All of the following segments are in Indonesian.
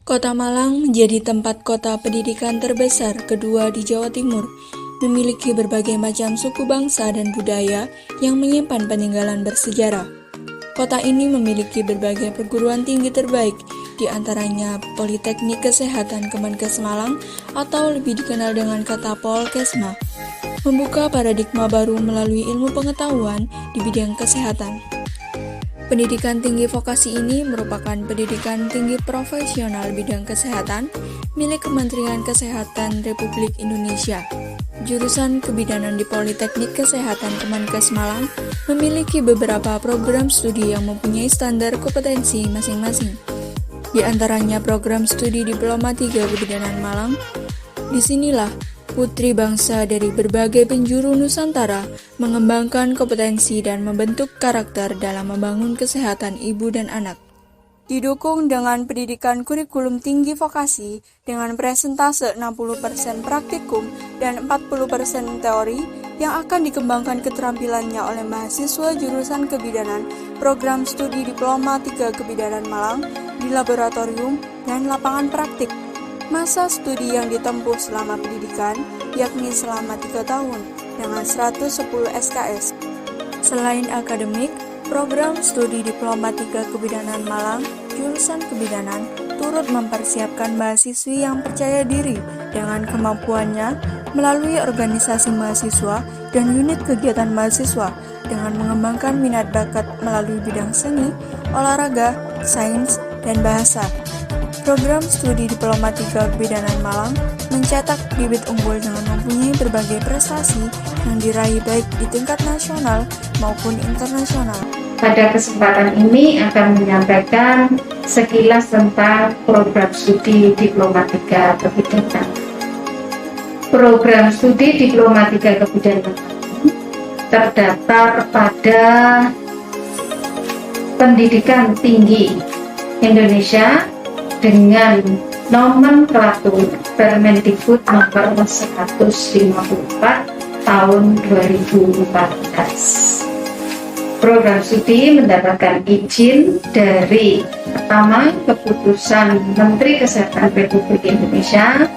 Kota Malang menjadi tempat kota pendidikan terbesar kedua di Jawa Timur, memiliki berbagai macam suku bangsa dan budaya yang menyimpan peninggalan bersejarah. Kota ini memiliki berbagai perguruan tinggi terbaik, di antaranya Politeknik Kesehatan Kemenkes Malang atau lebih dikenal dengan kata Polkesma, membuka paradigma baru melalui ilmu pengetahuan di bidang kesehatan. Pendidikan tinggi vokasi ini merupakan pendidikan tinggi profesional bidang kesehatan milik Kementerian Kesehatan Republik Indonesia. Jurusan kebidanan di Politeknik Kesehatan Kemenkes Malang memiliki beberapa program studi yang mempunyai standar kompetensi masing-masing. Di antaranya program studi Diploma 3 Kebidanan Malang. Disinilah putri bangsa dari berbagai penjuru Nusantara mengembangkan kompetensi dan membentuk karakter dalam membangun kesehatan ibu dan anak. Didukung dengan pendidikan kurikulum tinggi vokasi dengan presentase 60% praktikum dan 40% teori yang akan dikembangkan keterampilannya oleh mahasiswa jurusan kebidanan program studi Diploma 3 Kebidanan Malang di laboratorium dan lapangan praktik. Masa studi yang ditempuh selama pendidikan yakni selama 3 tahun dengan 110 SKS. Selain akademik, program studi Diploma 3 Kebidanan Malang, jurusan kebidanan, turut mempersiapkan mahasiswi yang percaya diri dengan kemampuannya melalui organisasi mahasiswa dan unit kegiatan mahasiswa dengan mengembangkan minat bakat melalui bidang seni, olahraga, sains, dan bahasa. Program studi Diploma 3 Kebidanan Malang mencetak bibit unggul dengan mempunyai berbagai prestasi yang diraih baik di tingkat nasional maupun internasional. Pada kesempatan ini akan menyampaikan sekilas tentang program studi Diploma 3 Kebidanan. Program studi Diploma 3 Kebidanan terdaftar pada Pendidikan Tinggi Indonesia dengan nomenklatur Permendikbud nomor 154 tahun 2014. Program studi mendapatkan izin dari pertama Keputusan Menteri Kesehatan Republik Indonesia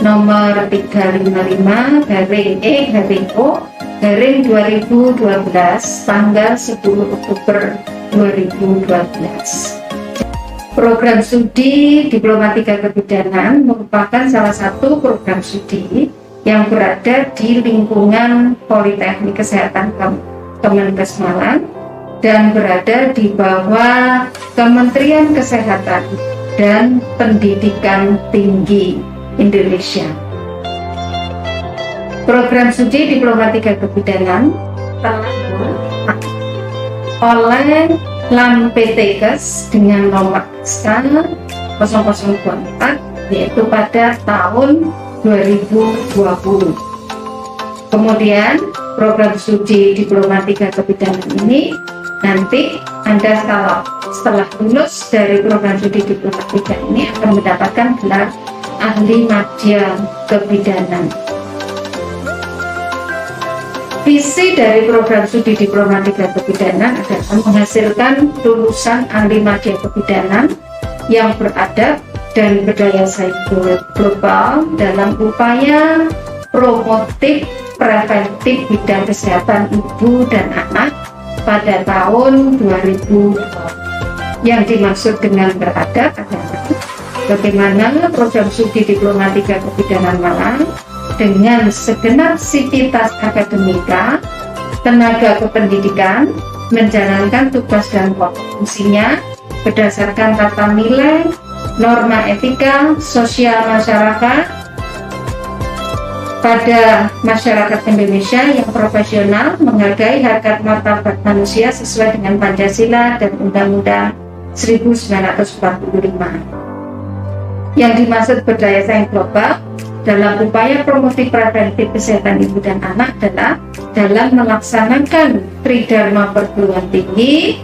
nomor 355/E/O/2012 tanggal 10 Oktober 2012. Program studi Diploma 3 Kebidanan merupakan salah satu program studi yang berada di lingkungan Politeknik Kesehatan Kemenkes Malang dan berada di bawah Kementerian Kesehatan dan Pendidikan Tinggi Indonesia. Program studi Diploma 3 Kebidanan telah oleh Lampetekes dengan nomor SK 0024 yaitu pada tahun 2020. Kemudian program studi Diploma 3 Kebidanan ini nanti Anda setelah lulus dari program studi Diploma 3 ini akan mendapatkan gelar ahli madya kebidanan. Visi dari program studi Diploma 3 Kebidanan adalah menghasilkan lulusan ahli madya kebidanan yang beradab dan berdaya saing global dalam upaya promotif preventif bidang kesehatan ibu dan anak pada tahun 2020. Yang dimaksud dengan beradab adalah bagaimana program studi Diploma 3 Kebidanan Malang dengan segenap sivitas akademika, tenaga kependidikan, menjalankan tugas dan fungsinya berdasarkan tata nilai, norma etika, sosial masyarakat pada masyarakat Indonesia yang profesional, menghargai harkat martabat manusia sesuai dengan Pancasila dan Undang-Undang 1945. Yang dimaksud berdaya saing global dalam upaya promotif preventif kesehatan ibu dan anak adalah dalam melaksanakan tridharma perguruan tinggi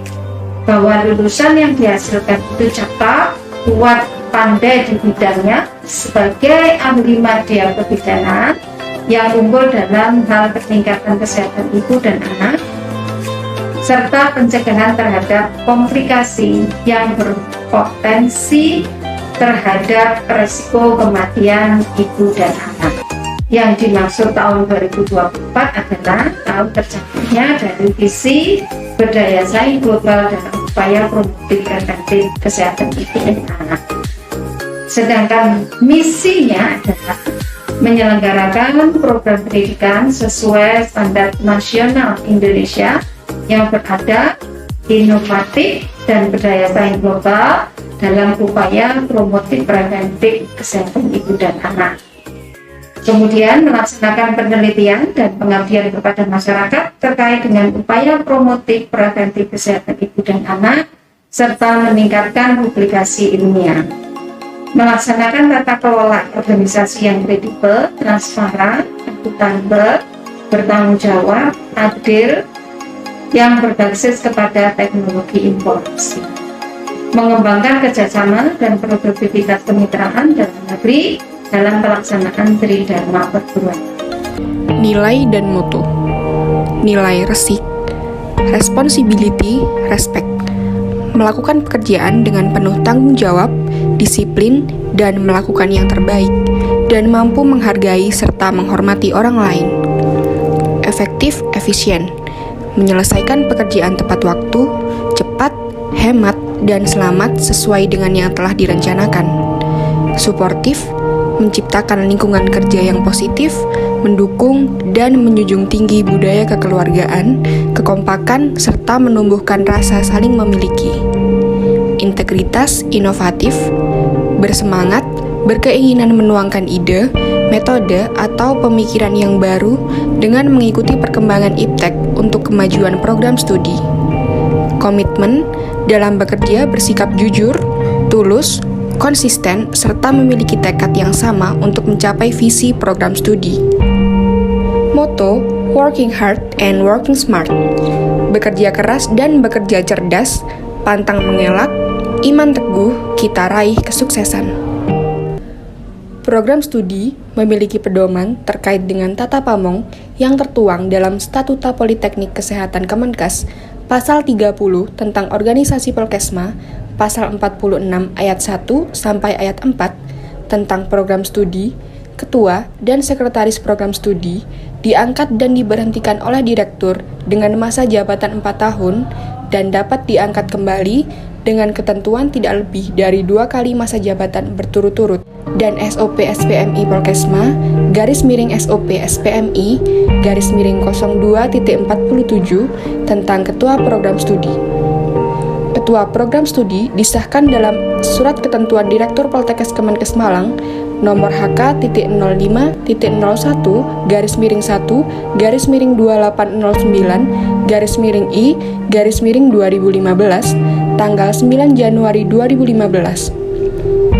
bahwa lulusan yang dihasilkan itu cakap, kuat, pandai di bidangnya sebagai ahli madya kebidanan yang unggul dalam hal peningkatan kesehatan ibu dan anak serta pencegahan terhadap komplikasi yang berpotensi terhadap resiko kematian ibu dan anak. Yang dimaksud tahun 2024 adalah tahun tercapainya dari visi berdaya saing global dalam upaya promotif preventif kesehatan ibu dan anak. Sedangkan misinya adalah menyelenggarakan program pendidikan sesuai standar nasional Indonesia yang beradab, inovatif, dan berdaya saing global dalam upaya promotif preventif kesehatan ibu dan anak. Kemudian melaksanakan penelitian dan pengabdian kepada masyarakat terkait dengan upaya promotif preventif kesehatan ibu dan anak, serta meningkatkan publikasi ilmiah. Melaksanakan tata kelola organisasi yang kredibel, transparan, akuntabel, bertanggung jawab, adil, yang berbasis kepada teknologi informasi. Mengembangkan kerjasama dan produktivitas kemitraan dalam negeri dalam pelaksanaan Tridharma perguruan. Nilai dan mutu. Nilai resik, responsibility, respect. Melakukan pekerjaan dengan penuh tanggung jawab, disiplin, dan melakukan yang terbaik, dan mampu menghargai serta menghormati orang lain. Efektif, efisien. Menyelesaikan pekerjaan tepat waktu, cepat, hemat, dan selamat sesuai dengan yang telah direncanakan. Suportif, menciptakan lingkungan kerja yang positif, mendukung dan menjunjung tinggi budaya kekeluargaan, kekompakan, serta menumbuhkan rasa saling memiliki. Integritas, inovatif, bersemangat, berkeinginan menuangkan ide, metode, atau pemikiran yang baru dengan mengikuti perkembangan iptek untuk kemajuan program studi. Komitmen, dalam bekerja bersikap jujur, tulus, konsisten, serta memiliki tekad yang sama untuk mencapai visi program studi. Moto, working hard and working smart. Bekerja keras dan bekerja cerdas, pantang mengelak, iman teguh, kita raih kesuksesan. Program studi memiliki pedoman terkait dengan tata pamong yang tertuang dalam Statuta Politeknik Kesehatan Kemenkes, Pasal 30 tentang Organisasi Polkesma, Pasal 46 ayat 1 sampai ayat 4 tentang program studi, ketua dan sekretaris program studi diangkat dan diberhentikan oleh direktur dengan masa jabatan 4 tahun dan dapat diangkat kembali dengan ketentuan tidak lebih dari 2 kali masa jabatan berturut-turut, dan SOP SPMI Polkesma /SOP SPMI /02.47 tentang ketua program studi. Ketua program studi disahkan dalam Surat Ketentuan Direktur Poltekkes Kemenkes Malang nomor HK.00-1-2809/I/2015 tanggal 9 Januari 2015.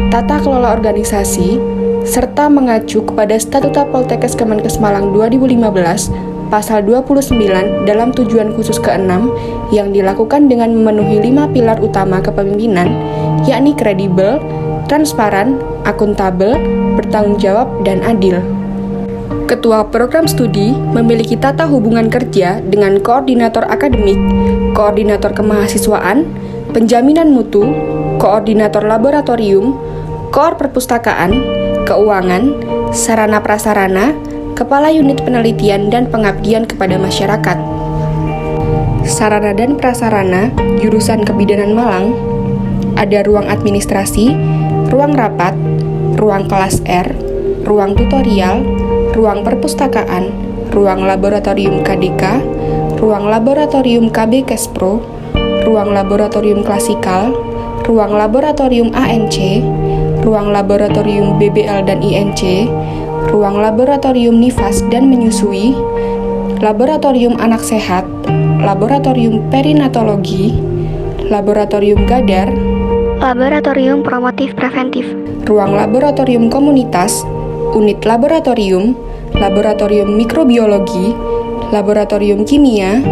Tata kelola organisasi serta mengacu kepada Statuta Poltekkes Kemenkes Malang 2015 Pasal 29 dalam tujuan khusus ke-6 yang dilakukan dengan memenuhi 5 pilar utama kepemimpinan, yakni kredibel, transparan, akuntabel, bertanggung jawab, dan adil. Ketua program studi memiliki tata hubungan kerja dengan koordinator akademik, koordinator kemahasiswaan, penjaminan mutu, koordinator laboratorium, koor perpustakaan, keuangan, sarana prasarana, Kepala Unit Penelitian dan Pengabdian kepada Masyarakat. Sarana dan prasarana jurusan Kebidanan Malang ada ruang administrasi, ruang rapat, ruang kelas R, ruang tutorial, ruang perpustakaan, ruang laboratorium KDK, ruang laboratorium KB Kespro, ruang laboratorium klasikal, ruang laboratorium ANC, ruang laboratorium BBL dan INC, ruang laboratorium nifas dan menyusui, laboratorium anak sehat, laboratorium perinatologi, laboratorium gadar, laboratorium promotif preventif, ruang laboratorium komunitas, unit laboratorium, laboratorium mikrobiologi, laboratorium kimia,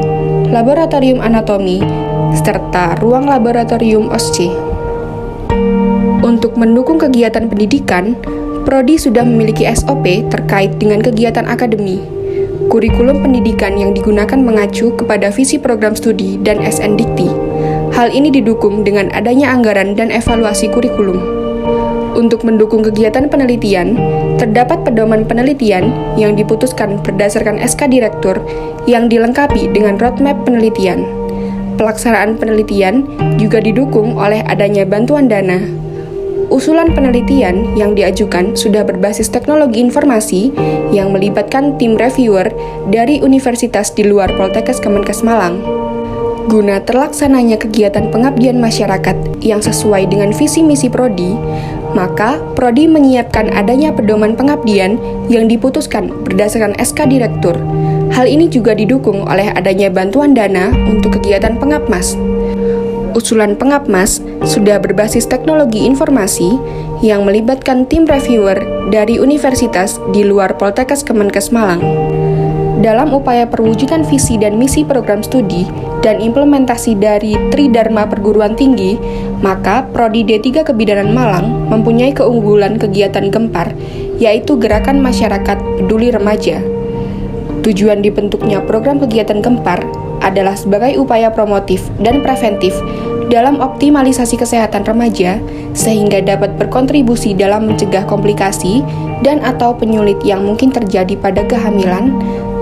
laboratorium anatomi, serta ruang laboratorium OSCE. Untuk mendukung kegiatan pendidikan, Prodi sudah memiliki SOP terkait dengan kegiatan akademi. Kurikulum pendidikan yang digunakan mengacu kepada visi program studi dan SN Dikti. Hal ini didukung dengan adanya anggaran dan evaluasi kurikulum. Untuk mendukung kegiatan penelitian, terdapat pedoman penelitian yang diputuskan berdasarkan SK Direktur yang dilengkapi dengan roadmap penelitian. Pelaksanaan penelitian juga didukung oleh adanya bantuan dana. Usulan penelitian yang diajukan sudah berbasis teknologi informasi yang melibatkan tim reviewer dari universitas di luar Poltekkes Kemenkes Malang. Guna terlaksananya kegiatan pengabdian masyarakat yang sesuai dengan visi misi Prodi, maka Prodi menyiapkan adanya pedoman pengabdian yang diputuskan berdasarkan SK Direktur. Hal ini juga didukung oleh adanya bantuan dana untuk kegiatan Pengapmas. Usulan Pengapmas sudah berbasis teknologi informasi yang melibatkan tim reviewer dari universitas di luar Poltekkes Kemenkes Malang. Dalam upaya perwujudan visi dan misi program studi dan implementasi dari Tridharma Perguruan Tinggi, maka Prodi D3 Kebidanan Malang mempunyai keunggulan kegiatan gempar, yaitu Gerakan Masyarakat Peduli Remaja. Tujuan dibentuknya program kegiatan gempar adalah sebagai upaya promotif dan preventif dalam optimalisasi kesehatan remaja sehingga dapat berkontribusi dalam mencegah komplikasi dan atau penyulit yang mungkin terjadi pada kehamilan,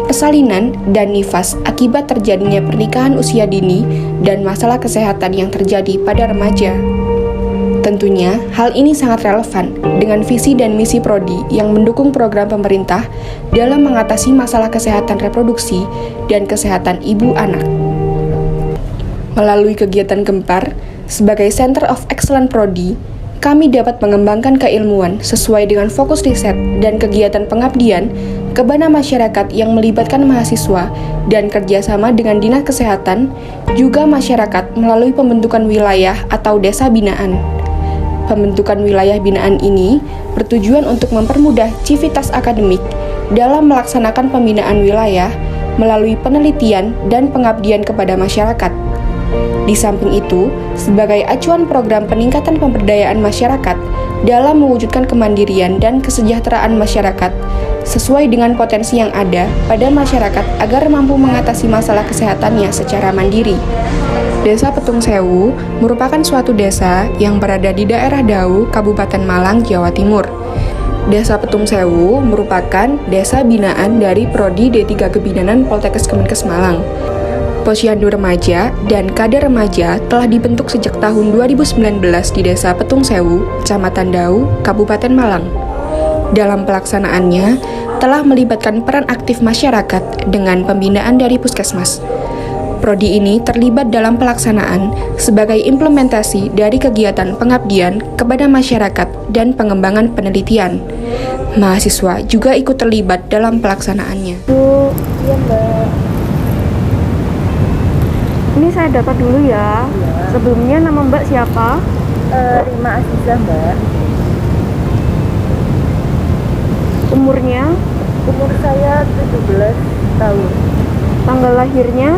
persalinan, dan nifas akibat terjadinya pernikahan usia dini dan masalah kesehatan yang terjadi pada remaja. Tentunya, hal ini sangat relevan dengan visi dan misi Prodi yang mendukung program pemerintah dalam mengatasi masalah kesehatan reproduksi dan kesehatan ibu anak. Melalui kegiatan gempar, sebagai Center of Excellence Prodi, kami dapat mengembangkan keilmuan sesuai dengan fokus riset dan kegiatan pengabdian kepada masyarakat yang melibatkan mahasiswa dan kerjasama dengan Dinas Kesehatan, juga masyarakat melalui pembentukan wilayah atau desa binaan. Pembentukan wilayah binaan ini bertujuan untuk mempermudah civitas akademik dalam melaksanakan pembinaan wilayah melalui penelitian dan pengabdian kepada masyarakat. Di samping itu, sebagai acuan program peningkatan pemberdayaan masyarakat dalam mewujudkan kemandirian dan kesejahteraan masyarakat sesuai dengan potensi yang ada pada masyarakat agar mampu mengatasi masalah kesehatannya secara mandiri. Desa Petung Sewu merupakan suatu desa yang berada di daerah Dau, Kabupaten Malang, Jawa Timur. Desa Petung Sewu merupakan desa binaan dari Prodi D3 Kebidanan Poltekkes Kemenkes Malang. Posyandu remaja dan kader remaja telah dibentuk sejak tahun 2019 di Desa Petung Sewu, Kecamatan Dau, Kabupaten Malang. Dalam pelaksanaannya, telah melibatkan peran aktif masyarakat dengan pembinaan dari puskesmas. Prodi ini terlibat dalam pelaksanaan sebagai implementasi dari kegiatan pengabdian kepada masyarakat dan pengembangan penelitian. Mahasiswa juga ikut terlibat dalam pelaksanaannya. Iya, Mbak. Ini saya dapat dulu ya. Sebelumnya nama Mbak siapa? Rima Azizah, Mbak. Umurnya? Umur saya 17 tahun. Tanggal lahirnya?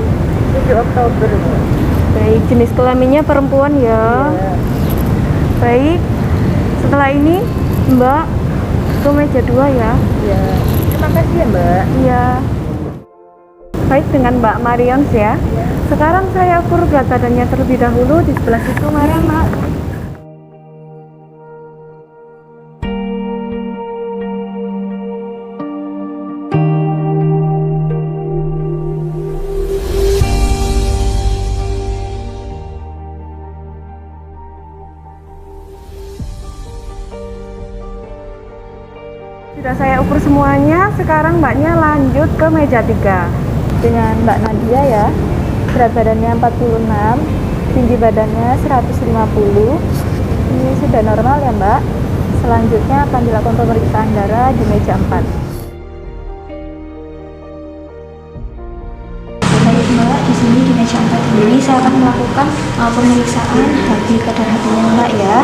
7 Oktober, Mbak. Baik, jenis kelaminnya perempuan ya. Iya. Baik, setelah ini Mbak ke meja 2 ya. Iya. Terima kasih ya, Mbak. Iya. Baik, dengan Mbak Marions ya. Sekarang saya ukur berat badannya terlebih dahulu di sebelah situ. Mari, Mbak. Sudah saya ukur semuanya, sekarang Mbaknya lanjut ke meja 3. Dengan Mbak Nadia ya. Berat badannya 46, tinggi badannya 150. Ini sudah normal ya, Mbak. Selanjutnya akan dilakukan pemeriksaan darah di meja 4. Baik Mbak, di sini di meja 4 ini saya akan melakukan pemeriksaan hati kadar hatinya Mbak ya.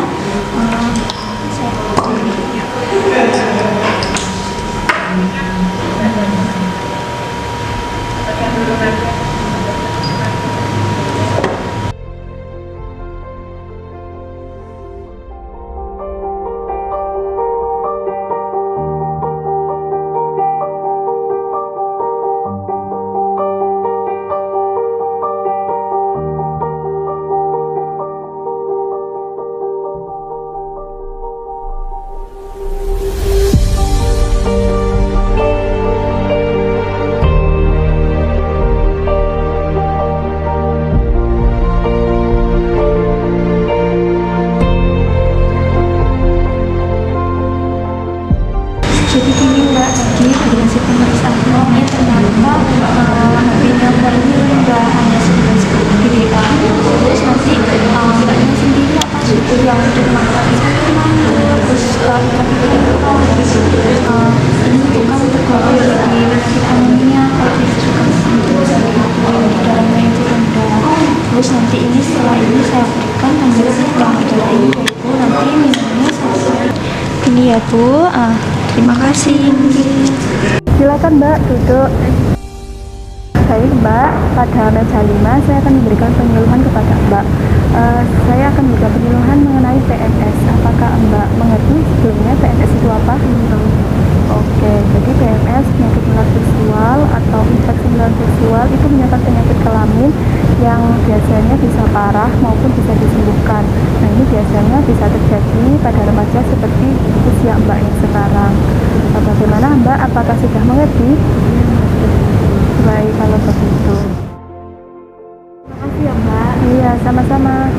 Ini ya Bu. Terima kasih. Silakan Mbak, duduk. Baik Mbak, pada meja 5 saya akan memberikan penyuluhan kepada Mbak. Saya akan memberikan penyuluhan mengenai PMS. Apakah Mbak mengerti sebelumnya PMS itu apa? Oke, jadi PMS, penyakit menular seksual atau infeksi menular seksual, itu menyebabkan penyakit kelamin yang biasanya bisa parah maupun bisa disembuhkan. Nah, ini biasanya bisa terjadi pada remaja seperti usia Mbak yang sekarang. Bagaimana Mbak? Apakah sudah mengerti? Baik, kalau begitu. Terima kasih ya Mbak. Iya, sama-sama.